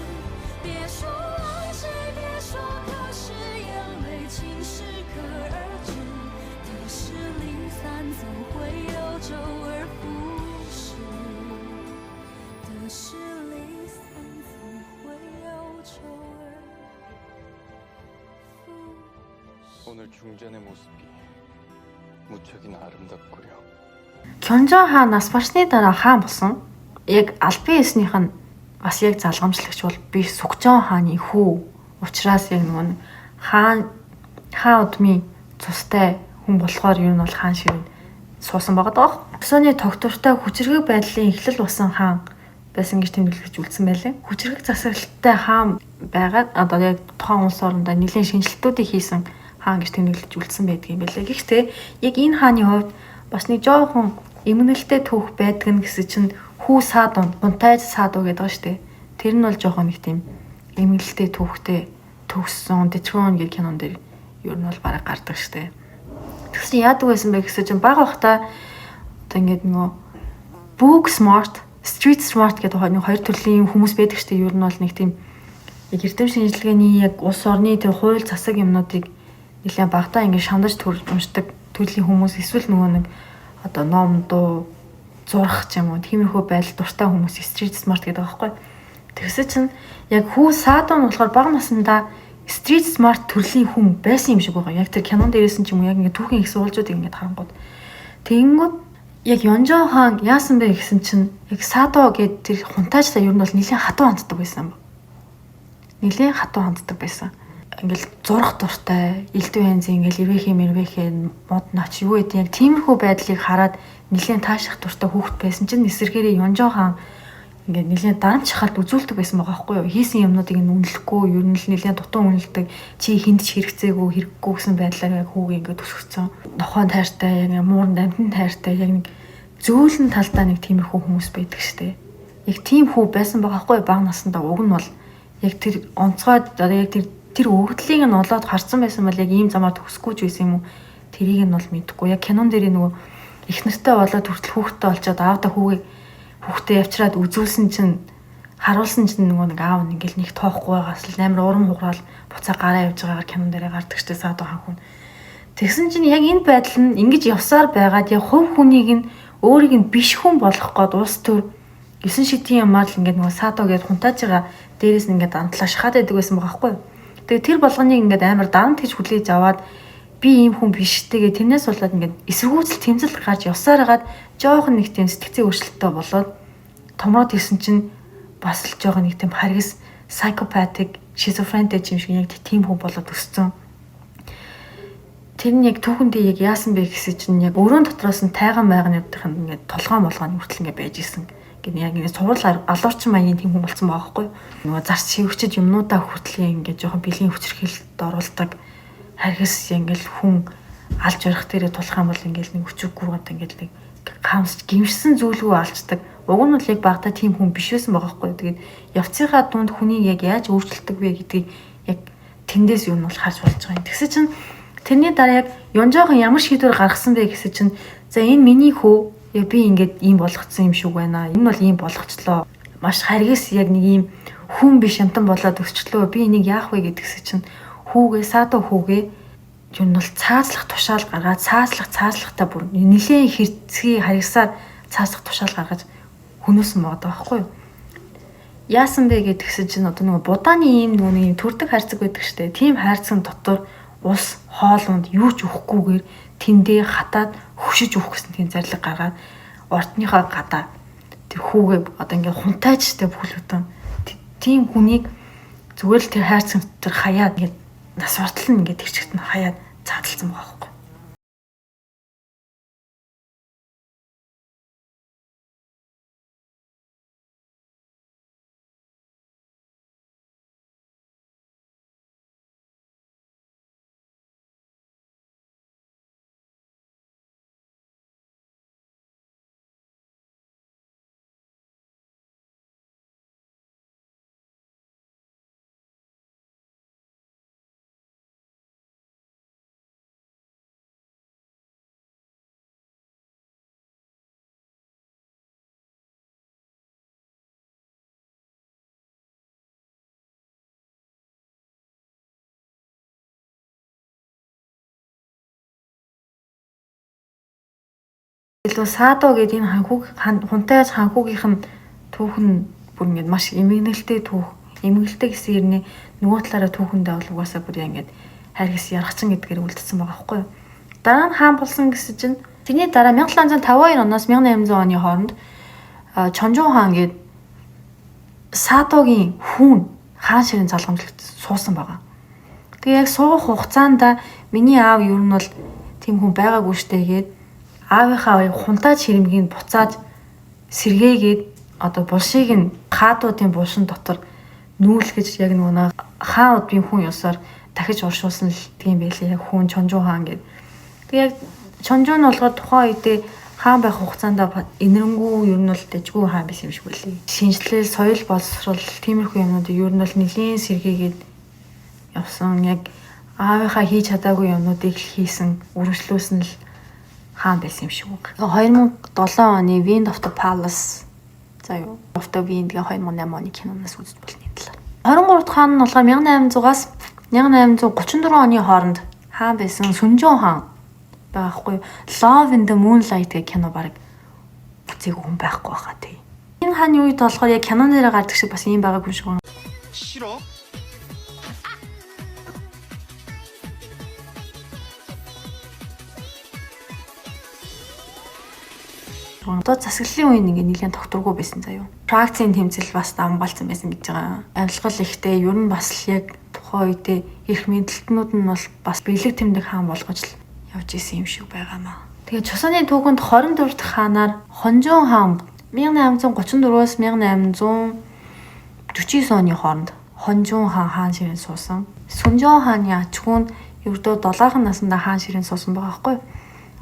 别说爱谁，别说可是眼泪侵蚀可而止，得失离散总会有周而复始，得失离散总会有周而复始。 오늘 중전의 모습이 무척이나 아름답고요. Кёнжон хаан нас барсны дараа хаан болсон. Яг албан ёсных нь бас яг залгамжлагч бол би Сүхжон хааны хүү. Учираас яг нөгөө хаан удмын цустай хүн болохоор ер нь бол хаан ширээн суусан байгаа даа. Өсөөний тогтвортой хүчирхэг байдлын эхлэл болсон хаан байсан гэж тэмдэглэж үлдсэн байлээ. Хүчирхэг засаглалтай хаан байгаад одоо яг тухайн улс орондоо нэлээд шинжилтүүдийг хийсэн хаан гэж тэмдэглэж үлдсэн байдаг юм байлээ. Гэхдээ яг энэ хааны хувьд бас нэг жоохон эмгэнэлтэй түүх байдаг нь гэсэн чинь хүү саадун, бунтайз саадуу гэдэг байгаа шүү дээ. Тэр нь бол жоохон нэг тийм эмгэнэлтэй түүхтэй төгссөн The Throne гэх кинон дээр ер нь бол бараг гардаг шүү дээ. Тэгсэн яадаг байсан бэ гэсэн чинь бага бахта одоо ингээд нөгөө book smart, street smart гэдэг хоёр төрлийн хүмүүс байдаг шүү дээ. Ер нь бол нэг тийм яг эрдэм шинжилгээний яг улс орны тэр хууль засаг юмнуудыг нэлээд багтаа ингээд шандаж уншдаг төрлийн хүмүүс эсвэл нөгөө нэг одоо ном дуу зурах ч юм уу тиймэрхүү байдал дуртай хүмүүс street smart гэдэг байгаа байхгүй. Тэгсэн чинь яг хүү саадун болохоор бага насндаа street smart төрлийн хүн байсан юм шиг байгаа. Яг тэр кинон дээрээс нь ч юм уу яг ингээд түүхийн их суулжууд ингээд харангууд. Тэгэнгүүт яг Ёнжон хаан яасан бэ гэсэн чинь яг саадо гэдэг тэр хунтаажтай ер нь бол нэлээд хатуу ханддаг байсан. Нэлээд хатуу ханддаг байсан. Ингээл зурх дуртай, элдв янз ингээл ирвэхээ мод нач юу гэдэг яг тиймэрхүү байдлыг хараад нэлээд тааших дуртай хүүхэд байсан чинь эсэргээрээ Ёнжон хаан ингээд нэлээд дарамт шахалт үзүүлдэг байсан байгаа байхгүй юу? Хийсэн юмнуудыг үнэлэхгүй, ер нь л нэлээд дутуу үнэлдэг. Чи хинд ч хэрэгцээгүй, хэрэггүй гэсэн байдлаар яг хүүгээ ингээд өсгөцсөн. Нохойн тайртай, яг мууранд амтны тайртай, яг нэг зөөлөн талдаа нэг тиймэрхүү хүмүүс байдаг штэ. Яг тийм хүү байсан байгаа байхгүй юу? Бага насндаа уг нь бол яг тэр онцгойд яг тэр өгдлийг нь олоод харсан байсан бол яг ийм замаар төгсөхгүй ч байсан юм уу? Тэрийг нь бол мэдэхгүй. Яг кинон дээр нөгөө их нартай болоод хүртэл хүүхдтэй олцоод аавда хүүхдээ явчраад үзүүлсэн чинь харуулсан чинь нөгөө нэг аав нь ингээл нэг тоохгүй байгаас л амар урам хугаал буцаа гараа явж байгаагаар кинон дээр гардаг штэ саадуу хаан хүн. Тэгсэн чинь яг энэ байдал нь ингэж явсаар байгаад яг хувь хүнийг нь өөрийг нь биш хүн болгох гээд улс төр 9 шидийн ямаар л ингээд нөгөө саадуу гээд хунтааж байгаа дээрээс нь ингээд амтлаа шахаад байдаг байсан байгаа байхгүй юу? Тэгээ тэр болгоныг ингээд амар дарамт гэж хүлээж аваад би ийм хүн биш тэгээ тэрнээс болоод ингээд эсэргүүцэл тэмцэл гарч явсаар хагаад жоохон нэг тийм сэтгцийн өөрчлөлттэй болоод томроод ирсэн чинь бас л жоохон нэг тийм харгас psychopathic schizophrenic юм шиг яг тийм хүн болоод өссөн. Тэр нь яг түүхэндээ яг яасан бэ гэсэн чинь яг өрөөнд дотроос нь тайган байгааны явдах нь ингээд толгоон болгоны хүртэл ингээд байж исэн. Гэт яг ингээд сурал алуурчин маягийн тийм хүн болсон байгаа байхгүй юу? Нөгөө зарц шивгчд юмнуудаа хүртэл ингээд жоохон бэлгийн хүчрхийлэлд оруулдаг. Харгас ингээл хүн алж барих дээрээ тулах юм бол ингээл нэг өчүүггүйгээд ингээл нэг хаамсч гимшсэн зүйлгүй алцдаг. Уг нь бол яг багтаа тийм хүн биш байсан байгаа байхгүй юу? Тэгээд явцынхаа дунд хүнийг яг яаж өөрчилдөг вэ гэдгийг яг тэндээс юу нь бол харж болж байгаа юм. Тэгсэн чинь тэрний дараа яг Ёнжоохон ямар шийдвэр гаргасан бэ гэсэн чинь за энэ миний хүү яг би ингээд ийм болгоцсон юм шиг байна. Энэ бол ийм болгочлоо. Маш харгас яг нэг ийм хүн биш амтан болоод өсчлөө. Би энийг яах вэ гэдгсэн чинь хүүгээ Садо хүүгээ юу нь бол цаазлах тушаал гаргаад цаазлахтаа бүр нэлээд хэрцгий харгасаар цаазлах тушаал гаргаж хөнөөсөн байгаа байхгүй юу? Яасан бэ гэдгсэн чинь одоо нэг будааны ийм нэг төрдөг хайрцаг байдаг штэ. Тийм хайрцаг дотор ус хоолунд юу ч өгөхгүйгээр тэндээ хатаад хөшиж өгөх гэсэн тийм зарлиг гаргаад ортныхоо гадаа тэр хүүгээ одоо ингээд хунтайчтай бүхлөтөн тийм хүнийг зүгээр л тэр хайрцаг дотор хаяад ингээд нас ортол нь ингээд тэгчгт нь хаяад цаадалсан байгаа байхгүй. Илүү Садо гэдэг энэ хунтайж ханхуугийнх нь түүхэн бүр ингээд маш эмгэнэлтэй эмгэнэлтэй гэсэн хэрнээ нөгөө талаараа түүхэндээ бол угаасаа бүр ингээд хайргас яргачин гэдгээр үлдсэн байгаа байхгүй юу. Дараа нь хаан болсон гэсэн чинь тэрний дараа 1752 оноос 1800 оны хооронд Чонжон хаан гээд Садогийн хүн хаан ширийн залгамжлагт суусан байгаа. Тэгээ яг суух хугацаанд миний аав ер нь бол тийм хүн байгаагүй штэ гээд аавынхаа хунтааж хэрэмгийг буцааж сэргээгээд одоо булшийг нь хаадуудын булшин дотор нүүлгэж яг нөгөө хаан удмын хүн ёсоор дахиж уршуулсан л тийм байлээ. Яг хүн Чонжон хаан гэдэг. Тэг яг Чонжон нь болохоор тухайн үедээ хаан байх хугацаанд энэрэнгүй ер нь бол дэжгүй хаан байсан юм шиг байлээ. Шинжлэл, соёл боловсрол тиймэрхүү юмнууд ер нь бол нэлийн сэргээгээд явсан. Яг аавынхаа хийж чадаагүй юмнуудыг хийсэн, үргэлжлүүлсэн л хаан байсан юм шиг үг. 2007 оны Wind of the Palace за юу of the Wind гэ 2008 оны киноноос үзэж болно юм талаар. 23 дахь хаан нь болохоор 1800-аас 1834 оны хооронд хаан байсан Сүнжон хаан байхгүй. Love in the Moonlight гэх кино баг үзег хүн байхгүй байхаа тий. Энэ хааны үед болохоор яг кинон дээр гардаг шиг бас юм байгаагүй шиг байна. 싫어? Одоо засаглалын үеийн ингээ нэлээд тогтургүй байсан заяа. Фракцийн тэмцэл бас давмгаалцсан байсан гэж байгаа. Амьсгал ихтэй ер нь бас л яг тухайн үедээ эрх мэдлэлтнүүд нь бол бас бэлэг тэмдэг хаан болгож л явж исэн юм шиг байгаамаа. Тэгээ Чусаны түүхэнд 24 дахь хаанаар Хонжон хаан 1834-аас 1849 оны хооронд Хонжон хаан ширээ суусан. Сүнжон хааны ачгүй нь ердөө 7 наснда хаан ширээ суусан байгаа байхгүй юу?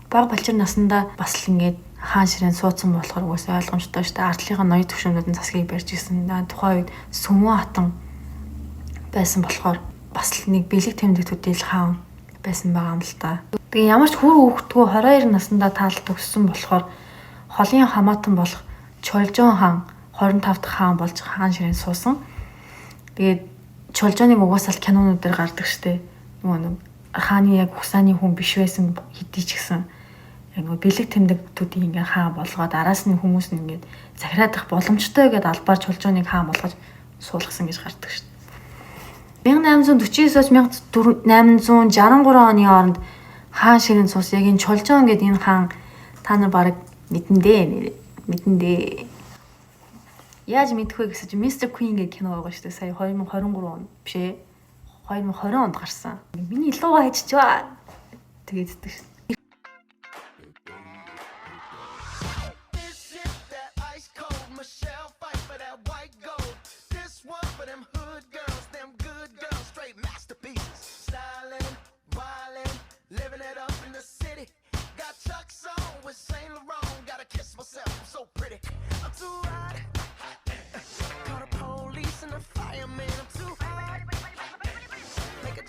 Бага балчир наснда бас л ингээд хаан ширээ суудсан болохоор угаасаа ойлгомжтой шүү дээ. Ардлынхаа ноён төвшөөнүүдийн засгийг барьж ирсэн. Тухайн үед Сүмэн хатан байсан болохоор бас л нэг бэлэг тэмдэгтүүдийн хаан байсан байгаа юм л та. Тэгээ ямар ч хүр хөвгтгөө 22 наснда таалт өгсөн болохоор холын хамаатан болох Чолжон хаан 25 дахь хаан болж хаан ширээ суусан. Тэгээд Чолжоныг угаасаа л кинонууд дээр гардаг штэ. Нөгөө хааны яг хусааны хүн биш байсан хэдий ч гэсэн яг бэлэг тэмдэгтүүдийг ингээ хаан болгоод араас нь хүмүүс нь ингээ захирадах боломжтой гэдээ албаар Чолжоныг хаан болгож суулгасан гэж гардаг шүү дээ. 1849-аас 1863 оны хооронд хаан ширээ суус яг энэ Чолжон гэдэг энэ хаан та нар барыг мэдэндээ. Яаж мэдэх вэ гэсэн чинь Mr. Queen гэх кино байгаа шүү дээ. Сая 2023 он биш ээ. 2020 онд гарсан. Миний илуугаа хайччваа. Тэгээд зэдэг шүү. Call the police and the fireman. I'm too hot. Make a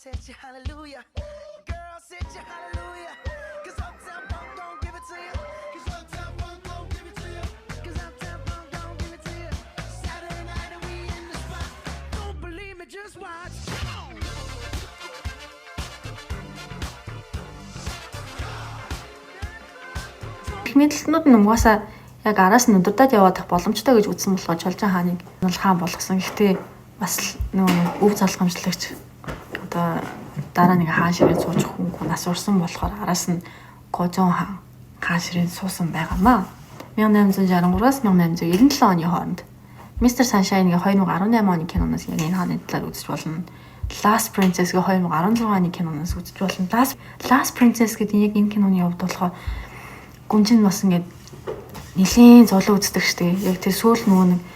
said you hallelujah. Girl said you hallelujah. Cause Uptown Funk don't give it to you. Cause Uptown Funk don't give it to you. Cause Uptown Funk don't give it to you. Saturday night and we in the spot. Don't believe me, just watch. Их мэдлэгнүүд нь угаасаа яг араас нь удирдаад явах боломжтой гэж үзсэн болохоор Чолжин хааныг нь хаан болгосон. Гэхдээ бас нөгөө өв залхамжлагч одоо дараа нэг хаан ширээ суучих хүн нас урсан болохоор араас нь Гожон хаан ширээ суусан байгаамаа. 1863-аас 1897 оны хооронд Mr. Sunshine-гийн 2018 оны киноноос яг энэ хааны талаар үзэж болно. Last Princess-гийн 2016 оны киноноос үзэж болно. Last Princess гэдэг яг энэ киноны хувьд болохоор гүнжин бас ингээд нэлийн зулуу үздэг штеп. Яг тэр сүүл нөгөө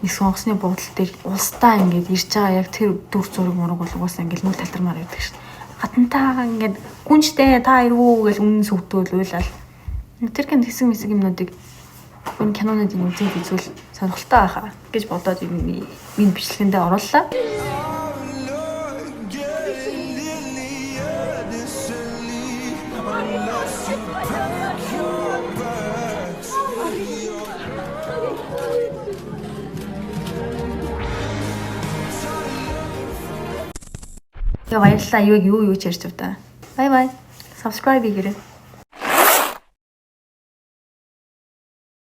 нэг сонгосны буудлын дээр улстай ингээд ирж байгаа яг тэр дүр зураг мураг бол угаасаа ингээд нүл талтармаар байдаг штеп. Хатантаа ингээд гүнжтэй та ирвүү гэж үнэн сүгдөөл уйлал. Тэр хэсэг мэсэг юмнуудыг энэ кинонууд юм үзээд үзвэл сонирхолтой байхаа гэж бодоод энэ бичлэгэндээ орууллаа. Яа баярлалаа. Юу ч ярьж байна. Bye bye. Subscribe хийгээрэй.